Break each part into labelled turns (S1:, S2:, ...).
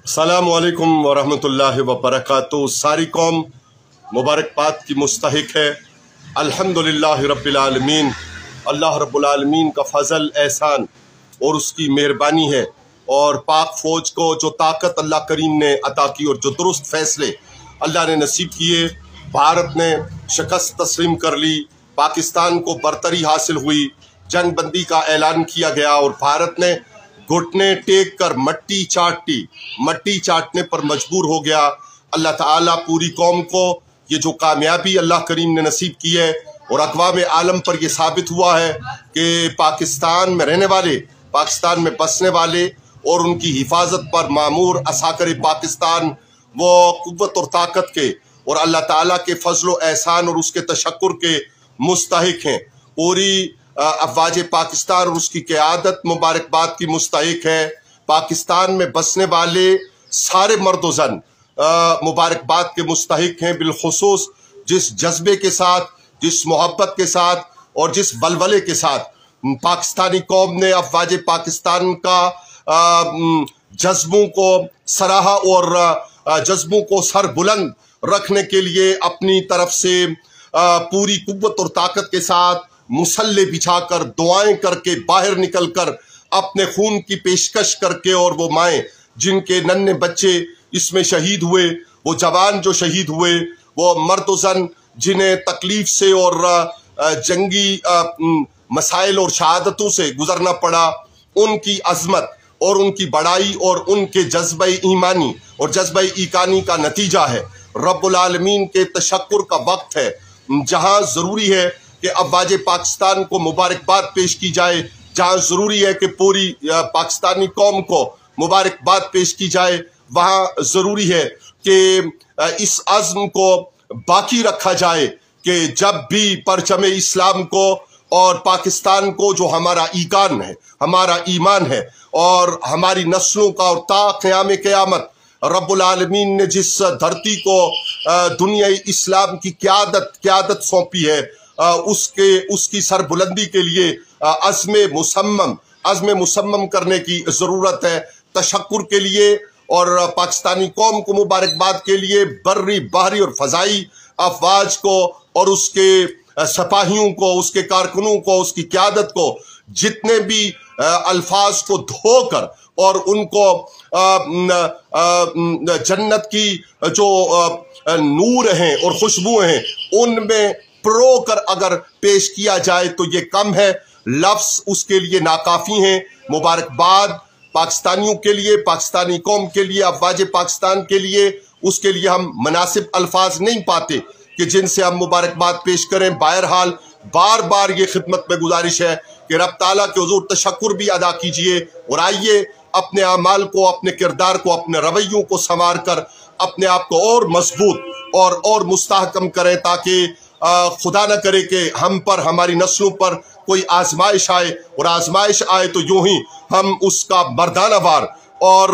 S1: अस्सलामु अलैकुम वरहमतुल्लाहि वबरकातुहू। सारी कौम मुबारकबाद की मुस्तहिक है। अल्हम्दुलिल्लाह रब्बिल आलमीन। अल्लाह रब्बुल आलमीन का फजल एहसान और उसकी मेहरबानी है। और पाक फौज को जो ताकत अल्लाह करीम ने अता की और जो दुरुस्त फैसले अल्लाह ने नसीब किए, भारत ने शिकस्त तस्लीम कर ली, पाकिस्तान को बरतरी हासिल हुई, जंग बंदी का ऐलान किया गया और भारत ने घुटने टेक कर मट्टी चाटने पर मजबूर हो गया। अल्लाह ताला पूरी कौम को ये जो कामयाबी अल्लाह करीम ने नसीब की है और अक़वाम आलम पर यह साबित हुआ है कि पाकिस्तान में रहने वाले, पाकिस्तान में बसने वाले और उनकी हिफाजत पर मामूर असाकर पाकिस्तान वो कुव्वत और ताकत के और अल्लाह ताला के फजल व एहसान और उसके तशक्कुर के मुस्तहिक हैं। पूरी अफवाज पाकिस्तान और उसकी क़यादत मुबारकबाद की मुस्तहिक है। पाकिस्तान में बसने वाले सारे मर्द व ज़न मुबारकबाद के मुस्तहिक हैं। बिलखुसूस जिस जज्बे के साथ, जिस मोहब्बत के साथ और जिस बलबले के साथ पाकिस्तानी कौम ने अफवाज पाकिस्तान का जज्बों को सराहा और जज्बों को सर बुलंद रखने के लिए अपनी तरफ से पूरी कुव्वत और ताकत के साथ मुसल्ले बिछाकर दुआएं करके बाहर निकलकर अपने खून की पेशकश करके, और वो माएँ जिनके नन्हे बच्चे इसमें शहीद हुए, वो जवान जो शहीद हुए, वो मर्द ज़न जिन्हें तकलीफ से और जंगी मसाइल और शहादतों से गुजरना पड़ा, उनकी अजमत और उनकी बड़ाई और उनके जज्बे ईमानी और जज्बे ईकानी का नतीजा है। रब्बुल आलमीन के तशक्कुर का वक्त है, जहाँ ज़रूरी है कि अफवाज पाकिस्तान को मुबारकबाद पेश की जाए, जहाँ ज़रूरी है कि पूरी पाकिस्तानी कौम को मुबारकबाद पेश की जाए, वहाँ ज़रूरी है कि इस अज़्म को बाकी रखा जाए कि जब भी परचम इस्लाम को और पाकिस्तान को, जो हमारा ईकान है, हमारा ईमान है और हमारी नस्लों का, और ता क़याम क़यामत रब्बुल आलमीन ने जिस धरती को दुनिया इस्लाम की क़यादत सौंपी है, उसकी सरबुलंदी के लिए अज़्म मुसम्मम करने की ज़रूरत है। तशक्कुर के लिए और पाकिस्तानी कौम को मुबारकबाद के लिए बर्री, बहरी और फ़ज़ाई अफवाज को और उसके सिपाहियों को, उसके कारकुनों को, उसकी क़यादत को, जितने भी अल्फाज को धोकर और उनको जन्नत की जो नूर हैं और खुशबू हैं उनमें प्रो कर अगर पेश किया जाए तो ये कम है, लफ्ज़ उसके लिए नाकाफ़ी हैं। मुबारकबाद पाकिस्तानियों के लिए, पाकिस्तानी कौम के लिए, अफवाज पाकिस्तान के लिए, उसके लिए हम मुनासिब अल्फाज नहीं पाते कि जिनसे हम मुबारकबाद पेश करें। बहरहाल बार बार ये खिदमत में गुजारिश है कि रब ताला के हुज़ूर तशक्कुर भी अदा कीजिए और आइए अपने अमाल को, अपने किरदार को, अपने रवैयों को संवार कर अपने आप को और मजबूत और मुस्तहकम करें, ताकि खुदा न करे कि हम पर, हमारी नस्लों पर कोई आजमाइश आए, और आजमाइश आए तो यूं ही हम उसका मर्दाना वार और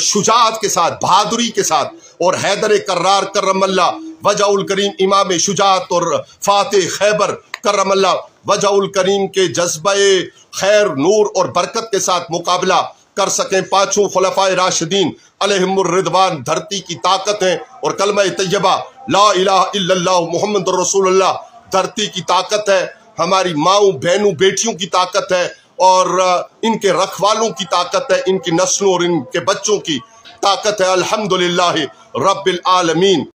S1: शुजाअत के साथ, बहादुरी के साथ और हैदर कर्रार करमल्ला वजहुल करीम, इमाम शुजाअत और फातिह खैबर करमल्ला वजहुल करीम के जज्बे खैर, नूर और बरकत के साथ मुकाबला कर सकें। पांचों खुलफाए राशिदीन अलैहिमुर रिदवान धरती की ताकत है और कलमा तैयबा ला इलाहा इल्लल्लाह मुहम्मदुर रसूलुल्लाह धरती की ताकत है, हमारी माओं, बहनों, बेटियों की ताकत है और इनके रखवालों की ताकत है, इनकी नस्लों और इनके बच्चों की ताकत है। अल्हम्दुलिल्लाह रब्बिल आलमीन।